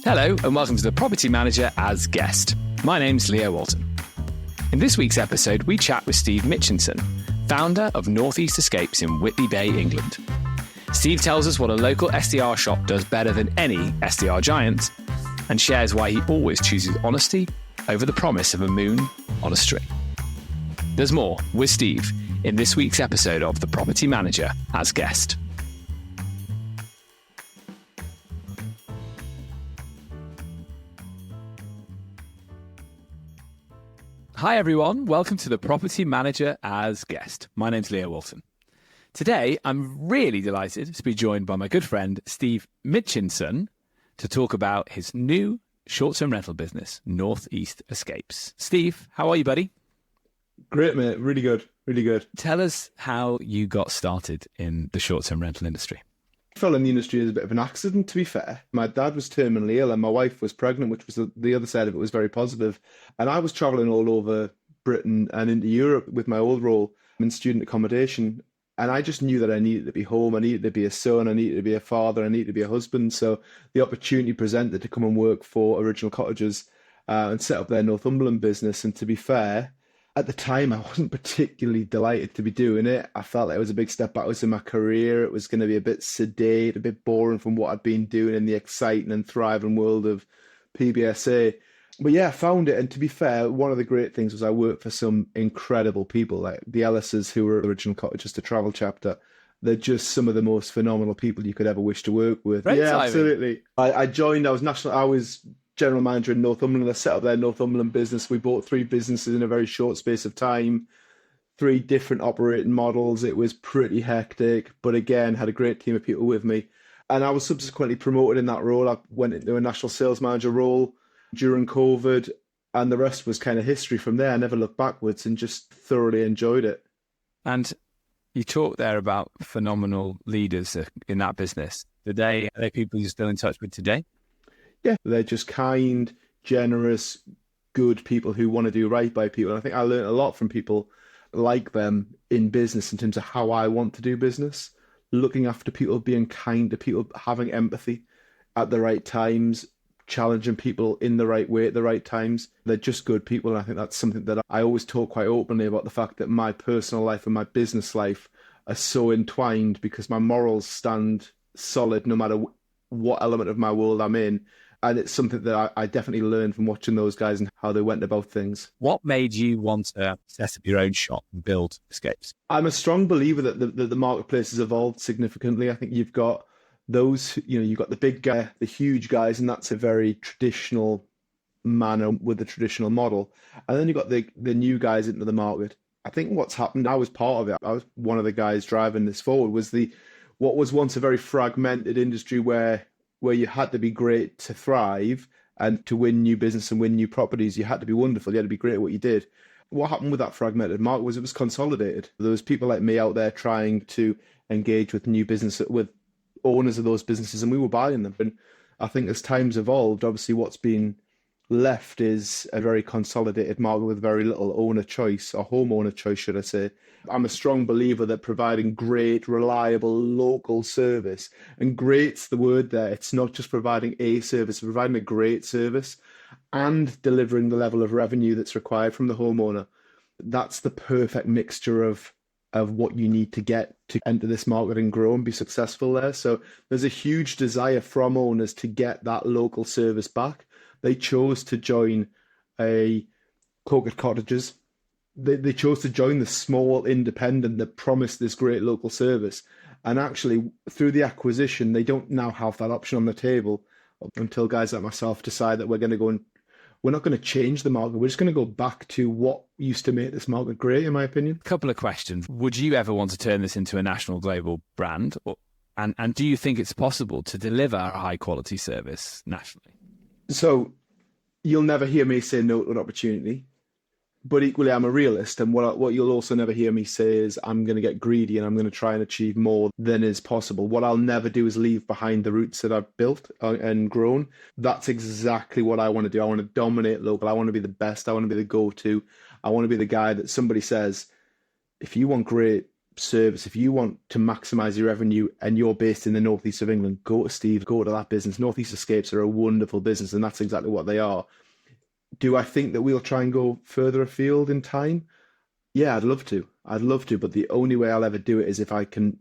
Hello and welcome to The Property Manager as Guest. My name's Leo Walton. In this week's episode, we chat with Steve Mitchinson, founder of Northeast Escapes in Whitby Bay, England. Steve tells us what a local SDR shop does better than any SDR giant and shares why he always chooses honesty over the promise of a moon on a string. There's more with Steve in this week's episode of The Property Manager as Guest. Hi everyone, welcome to The Property Manager as Guest. My name's Leo Walton. Today, I'm really delighted to be joined by my good friend Steve Mitchinson to talk about his new short-term rental business, Northeast Escapes. Steve, how are you, buddy? Great, mate. Really good. Really good. Tell us how you got started in the short-term rental industry. I fell in the industry as a bit of an accident, to be fair. My dad was terminally ill and my wife was pregnant, which was the other side of it was very positive. And I was travelling all over Britain and into Europe with my old role in student accommodation. And I just knew that I needed to be home. I needed to be a son. I needed to be a father. I needed to be a husband. So the opportunity presented to come and work for Original Cottages and set up their Northumberland business. And to be fair, at the time, I wasn't particularly delighted to be doing it. I felt like it was a big step backwards in my career. It was going to be a bit sedate, a bit boring from what I'd been doing in the exciting and thriving world of PBSA. But yeah, I found it. And to be fair, one of the great things was I worked for some incredible people, like the Ellises, who were Original Cottages, the travel chapter. They're just some of the most phenomenal people you could ever wish to work with. Great yeah, timing. Absolutely. I joined, I was general manager in Northumberland. I set up their Northumberland business. We bought 3 businesses in a very short space of time, 3 different operating models. It was pretty hectic, but again, had a great team of people with me. And I was subsequently promoted in that role. I went into a national sales manager role during COVID, and the rest was kind of history from there. I never looked backwards and just thoroughly enjoyed it. And you talked there about phenomenal leaders in that business. Are they people you're still in touch with today? Yeah, they're just kind, generous, good people who want to do right by people. And I think I learned a lot from people like them in business in terms of how I want to do business, looking after people, being kind to people, having empathy at the right times, challenging people in the right way at the right times. They're just good people. And I think that's something that I always talk quite openly about, the fact that my personal life and my business life are so entwined because my morals stand solid no matter what element of my world I'm in. And it's something that I definitely learned from watching those guys and how they went about things. What made you want to set up your own shop and build Escapes? I'm a strong believer that the marketplace has evolved significantly. I think you've got those, you've got the big guy, the huge guys, and that's a very traditional manner with the traditional model. And then you've got the new guys into the market. I think what's happened, I was part of it. I was one of the guys driving this forward, was what was once a very fragmented industry where you had to be great to thrive and to win new business and win new properties. You had to be wonderful. You had to be great at what you did. What happened with that fragmented market was it was consolidated. There was people like me out there trying to engage with new business, with owners of those businesses, and we were buying them. And I think as times evolved, obviously what's been left is a very consolidated market with very little owner choice, or homeowner choice, should I say. I'm a strong believer that providing great, reliable, local service, and great's the word there, it's not just providing a service, it's providing a great service and delivering the level of revenue that's required from the homeowner. That's the perfect mixture of what you need to get to enter this market and grow and be successful there. So there's a huge desire from owners to get that local service back. They chose to join a Coquet Cottages. They chose to join the small independent that promised this great local service. And actually, through the acquisition, they don't now have that option on the table until guys like myself decide that we're going to go and we're not going to change the market. We're just going to go back to what used to make this market great, in my opinion. A couple of questions. Would you ever want to turn this into a national global brand? And do you think it's possible to deliver a high quality service nationally? So you'll never hear me say no to an opportunity, but equally I'm a realist. And what you'll also never hear me say is I'm going to get greedy and I'm going to try and achieve more than is possible. What I'll never do is leave behind the roots that I've built and grown. That's exactly what I want to do. I want to dominate local. I want to be the best. I want to be the go-to. I want to be the guy that somebody says, if you want great service, if you want to maximize your revenue and you're based in the northeast of England, go to Steve, go to that business. Northeast Escapes are a wonderful business, and that's exactly what they are. Do I think that we'll try and go further afield in time? Yeah, I'd love to. But the only way I'll ever do it is if I can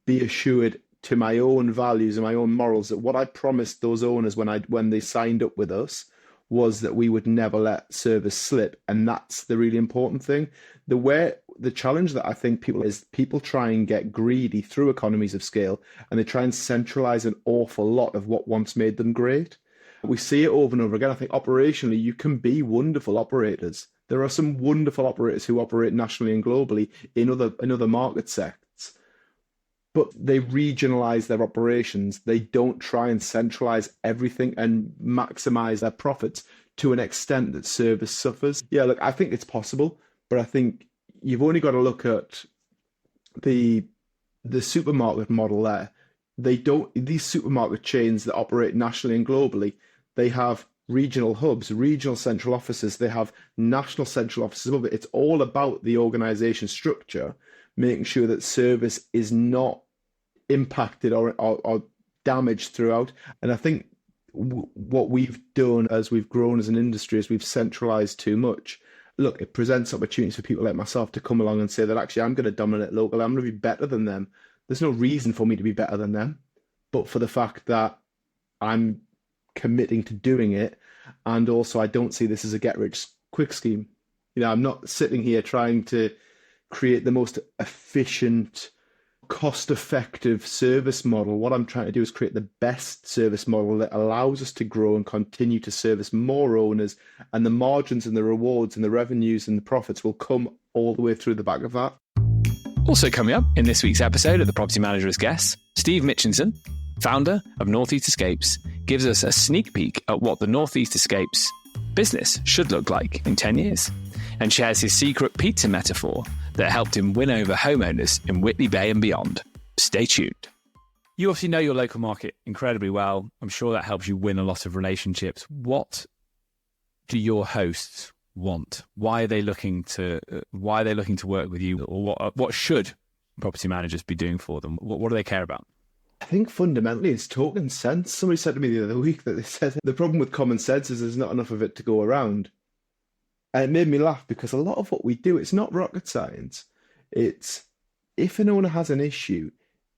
be assured to my own values and my own morals that what I promised those owners when they signed up with us was that we would never let service slip. And that's the really important thing. The challenge that I think people try and get greedy through economies of scale, and they try and centralize an awful lot of what once made them great. We see it over and over again. I think operationally, you can be wonderful operators. There are some wonderful operators who operate nationally and globally in other market sectors, but they regionalize their operations. They don't try and centralize everything and maximize their profits to an extent that service suffers. Yeah, look, I think it's possible, but I think you've only got to look at the supermarket model there. These supermarket chains that operate nationally and globally, they have regional hubs, regional central offices, they have national central offices above it. It's all about the organization structure, making sure that service is not impacted or damaged throughout. And I think what we've done as we've grown as an industry is we've centralized too much. Look, it presents opportunities for people like myself to come along and say that actually I'm going to dominate locally, I'm going to be better than them. There's no reason for me to be better than them, but for the fact that I'm committing to doing it. And also I don't see this as a get rich quick scheme. I'm not sitting here trying to create the most efficient, cost-effective service model. What I'm trying to do is create the best service model that allows us to grow and continue to service more owners, and the margins and the rewards and the revenues and the profits will come all the way through the back of that. Also coming up in this week's episode of The Property Manager as Guest, Steve Mitchinson, founder of Northeast Escapes, gives us a sneak peek at what the Northeast Escapes business should look like in 10 years, and shares his secret pizza metaphor that helped him win over homeowners in Whitley Bay and beyond. Stay tuned. You obviously know your local market incredibly well. I'm sure that helps you win a lot of relationships. What do your hosts want? Why are they looking to work with you? Or what should property managers be doing for them? What do they care about? I think fundamentally it's talking sense. Somebody said to me the other week that they said the problem with common sense is there's not enough of it to go around. And it made me laugh because a lot of what we do, it's not rocket science. It's if an owner has an issue,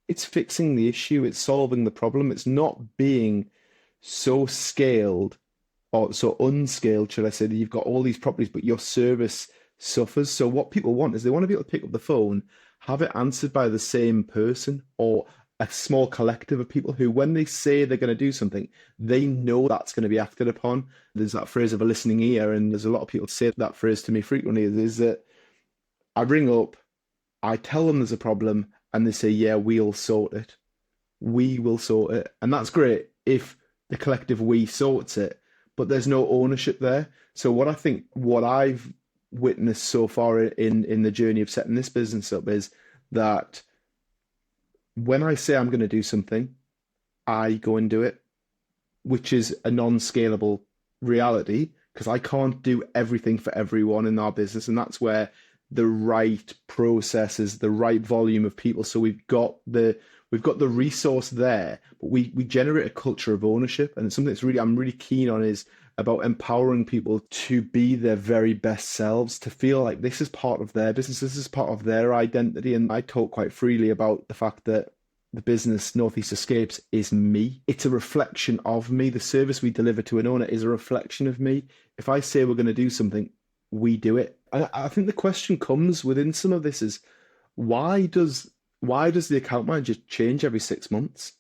it's fixing the issue, it's solving the problem. It's not being so scaled or so unscaled, should I say, that you've got all these properties, but your service suffers. So what people want is they want to be able to pick up the phone, have it answered by the same person or a small collective of people who, when they say they're going to do something, they know that's going to be acted upon. There's that phrase of a listening ear, and there's a lot of people say that phrase to me frequently, is that I ring up, I tell them there's a problem, and they say, yeah, we'll sort it. We will sort it. And that's great if the collective we sorts it, but there's no ownership there. So what I've witnessed so far in the journey of setting this business up is that when I say I'm going to do something, I go and do it, which is a non-scalable reality because I can't do everything for everyone in our business. And that's where the right processes, the right volume of people. So we've got the resource there, but we generate a culture of ownership. And it's something that's I'm really keen on is about empowering people to be their very best selves, to feel like this is part of their business, this is part of their identity. And I talk quite freely about the fact that the business Northeast Escapes is me. It's a reflection of me. The service we deliver to an owner is a reflection of me. If I say we're going to do something, we do it. And I think the question comes within some of this is, why does the account manager change every 6 months?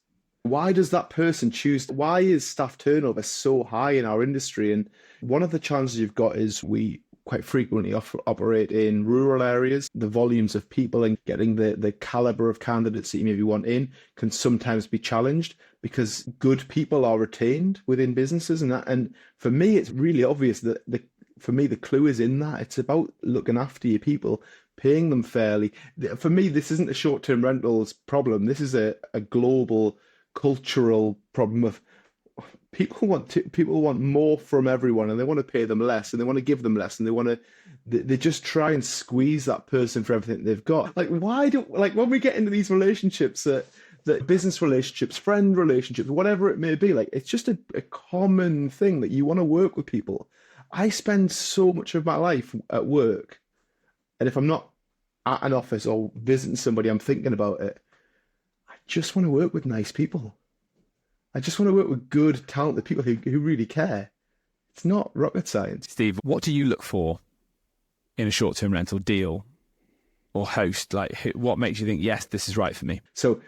Why does that person choose? Why is staff turnover so high in our industry? And one of the challenges you've got is we quite frequently operate in rural areas. The volumes of people and getting the caliber of candidates that you maybe want in can sometimes be challenged because good people are retained within businesses. And for me, it's really obvious that the clue is in that. It's about looking after your people, paying them fairly. For me, this isn't a short-term rentals problem. This is a global cultural problem of people want more from everyone, and they want to pay them less, and they want to give them less, and they just try and squeeze that person for everything they've got. Like, when we get into these relationships, that business relationships, friend relationships, whatever it may be, like, it's just a common thing that you want to work with people. I spend so much of my life at work, and if I'm not at an office or visiting somebody, I'm thinking about it. I just want to work with nice people. I just want to work with good, talented people who really care. It's not rocket science. Steve, what do you look for in a short-term rental deal or host? Like, what makes you think, yes, this is right for me? So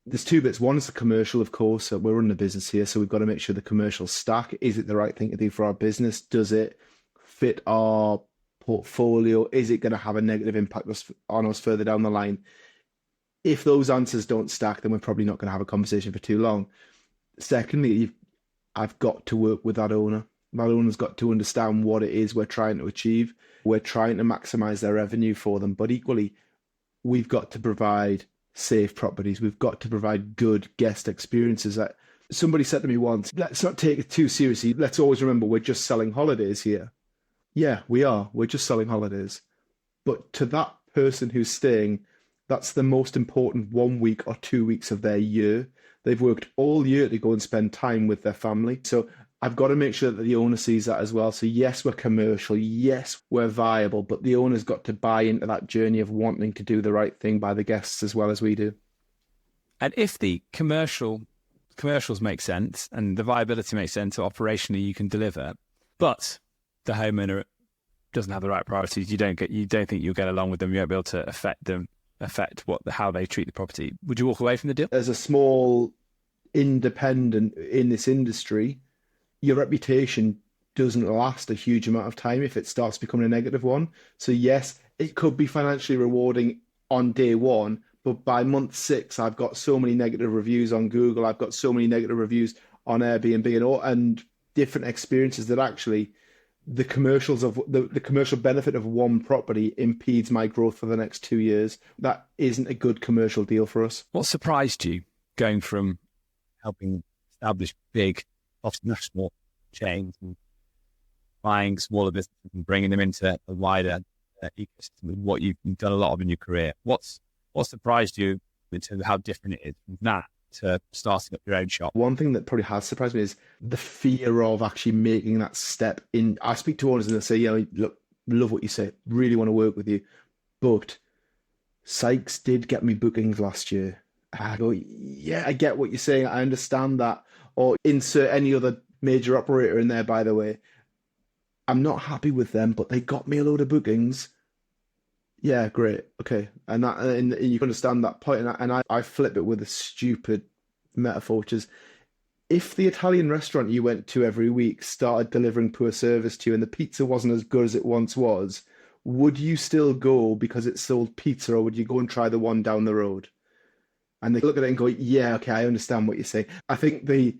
there's two bits. One is the commercial, of course. So we're running a business here, so we've got to make sure the commercial stack, is it the right thing to do for our business? Does it fit our portfolio? Is it going to have a negative impact on us further down the line? If those answers don't stack, then we're probably not going to have a conversation for too long. Secondly, I've got to work with that owner. That owner's got to understand what it is we're trying to achieve. We're trying to maximize their revenue for them, but equally, we've got to provide safe properties. We've got to provide good guest experiences. Somebody said to me once, let's not take it too seriously. Let's always remember we're just selling holidays here. Yeah, we are. We're just selling holidays. But to that person who's staying, that's the most important 1 week or 2 weeks of their year. They've worked all year to go and spend time with their family. So I've got to make sure that the owner sees that as well. So yes, we're commercial. Yes, we're viable, but the owner's got to buy into that journey of wanting to do the right thing by the guests as well as we do. And if the commercials make sense and the viability makes sense, so operationally you can deliver, but the homeowner doesn't have the right priorities, you don't think you'll get along with them, you won't be able to affect how they treat the property, would you walk away from the deal? As a small independent in this industry, your reputation doesn't last a huge amount of time if it starts becoming a negative one. So yes, it could be financially rewarding on day one, but by month 6, I've got so many negative reviews on Google, I've got so many negative reviews on Airbnb and different experiences that actually the commercial benefit of one property impedes my growth for the next 2 years. That isn't a good commercial deal for us. What surprised you going from helping establish big national chains and buying smaller businesses and bringing them into a wider ecosystem, what you've done a lot of in your career? What surprised you in terms of how different it is from that to starting up your own shop? One thing that probably has surprised me is the fear of actually making that step in. I speak to owners and they say, look, love what you say, really want to work with you, but Sykes did get me bookings last year. I go, yeah, I get what you're saying, I understand that. Or insert any other major operator in there, by the way. I'm not happy with them, but they got me a load of bookings. Yeah, great. Okay. And you can understand that point. And I flip it with a stupid metaphor, which is if the Italian restaurant you went to every week started delivering poor service to you and the pizza wasn't as good as it once was, would you still go because it sold pizza, or would you go and try the one down the road? And they look at it and go, yeah, okay, I understand what you're saying. I think the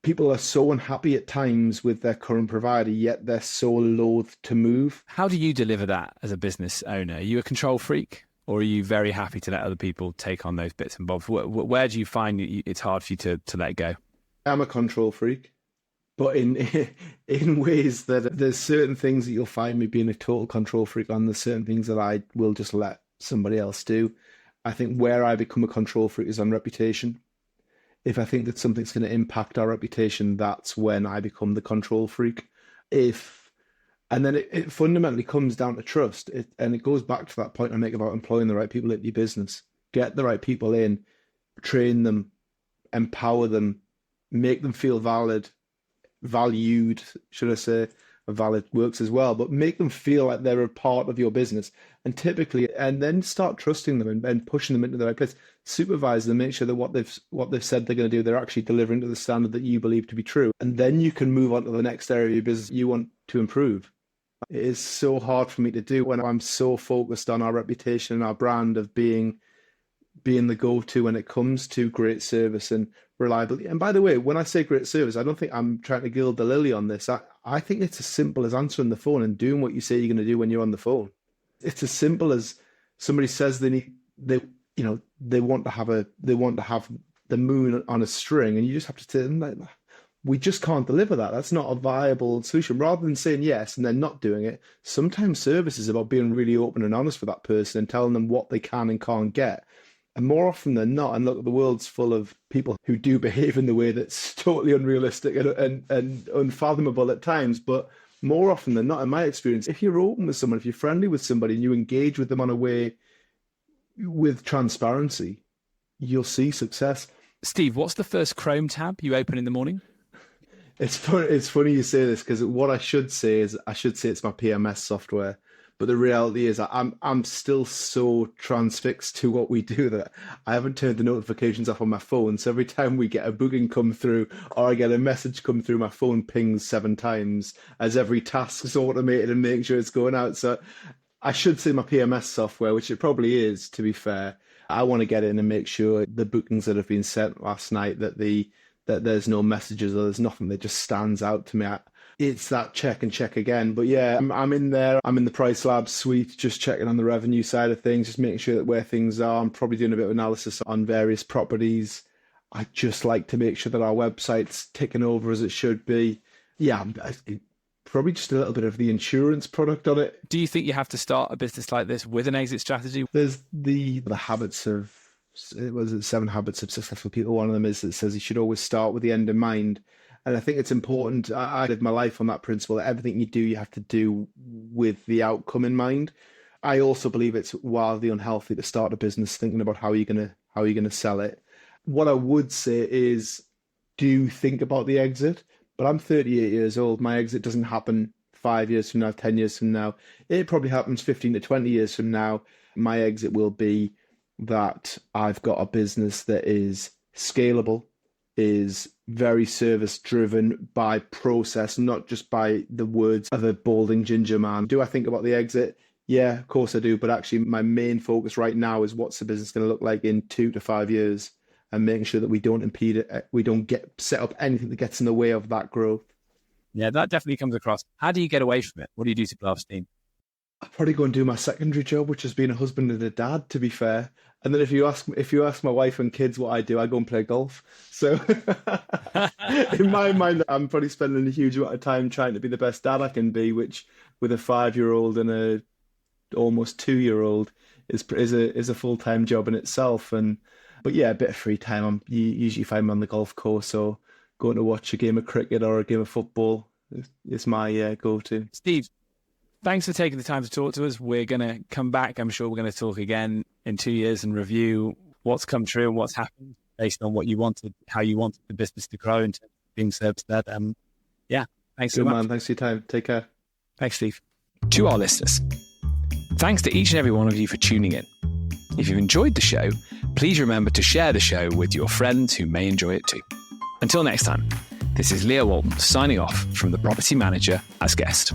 people are so unhappy at times with their current provider, yet they're so loath to move. How do you deliver that as a business owner? Are you a control freak, or are you very happy to let other people take on those bits and bobs? Where do you find it's hard for you to let go? I'm a control freak, but in ways that there's certain things that you'll find me being a total control freak on. There's certain things that I will just let somebody else do. I think where I become a control freak is on reputation. If I think that something's going to impact our reputation, that's when I become the control freak. And then it fundamentally comes down to trust. And it goes back to that point I make about employing the right people into your business. Get the right people in, train them, empower them, make them feel valued, should I say. Valid works as well, but make them feel like they're a part of your business, and then start trusting them and pushing them into the right place. Supervise them, make sure that what they've said they're going to do, they're actually delivering to the standard that you believe to be true, and then you can move on to the next area of your business you want to improve. It is so hard for me to do when I'm so focused on our reputation and our brand of being the go-to when it comes to great service and reliability. And by the way, when I say great service, I don't think I'm trying to gild the lily on this. I think it's as simple as answering the phone and doing what you say you're going to do when you're on the phone. It's as simple as somebody says they want to have the moon on a string, and you just have to tell them, like, we just can't deliver that. That's not a viable solution. Rather than saying yes and then not doing it, sometimes service is about being really open and honest with that person and telling them what they can and can't get. And more often than not, and look, the world's full of people who do behave in the way that's totally unrealistic and unfathomable at times. But more often than not, in my experience, if you're open with someone, if you're friendly with somebody and you engage with them on a way with transparency, you'll see success. Steve, what's the first Chrome tab you open in the morning? It's funny you say this, because what I should say is it's my PMS software. But the reality is I'm still so transfixed to what we do that I haven't turned the notifications off on my phone. So every time we get a booking come through or I get a message come through, my phone pings 7 times as every task is automated and making sure it's going out. So I should say my PMS software, which it probably is, to be fair. I want to get in and make sure the bookings that have been sent last night, that there's no messages or there's nothing that just stands out to me. It's that check and check again. But yeah, I'm in there. I'm in the Price Lab suite, just checking on the revenue side of things, just making sure that where things are. I'm probably doing a bit of analysis on various properties. I just like to make sure that our website's ticking over as it should be. Yeah, probably just a little bit of the insurance product on it. Do you think you have to start a business like this with an exit strategy? There's the habits of, was it 7 Habits of Successful People? One of them is that says you should always start with the end in mind. And I think it's important. I live my life on that principle that everything you do, you have to do with the outcome in mind. I also believe it's wildly unhealthy to start a business thinking about how you're gonna sell it. What I would say is, do think about the exit. But I'm 38 years old. My exit doesn't happen 5 years from now, 10 years from now. It probably happens 15 to 20 years from now. My exit will be that I've got a business that is scalable, is very service driven by process, not just by the words of a balding ginger man. Do I think about the exit? Yeah, of course I do. But actually my main focus right now is what's the business going to look like in 2 to 5 years, and making sure that we don't impede it. We don't set up anything that gets in the way of that growth. Yeah, that definitely comes across. How do you get away from it? What do you do to blow off steam? I'd probably go and do my secondary job, which has been a husband and a dad, to be fair. And then if you ask my wife and kids what I do, I go and play golf. So in my mind, I'm probably spending a huge amount of time trying to be the best dad I can be, which with a 5-year-old and a almost 2-year-old is a full-time job in itself. But yeah, a bit of free time. You usually find me on the golf course or going to watch a game of cricket or a game of football is my go-to. Steve, thanks for taking the time to talk to us. We're going to come back. I'm sure we're going to talk again in 2 years and review what's come true and what's happened based on what you wanted, how you wanted the business to grow in terms of being service-led. Yeah, thanks so much. Man, thanks for your time. Take care. Thanks, Steve. To our listeners, thanks to each and every one of you for tuning in. If you've enjoyed the show, please remember to share the show with your friends who may enjoy it too. Until next time, this is Leo Walton signing off from The Property Manager as Guest.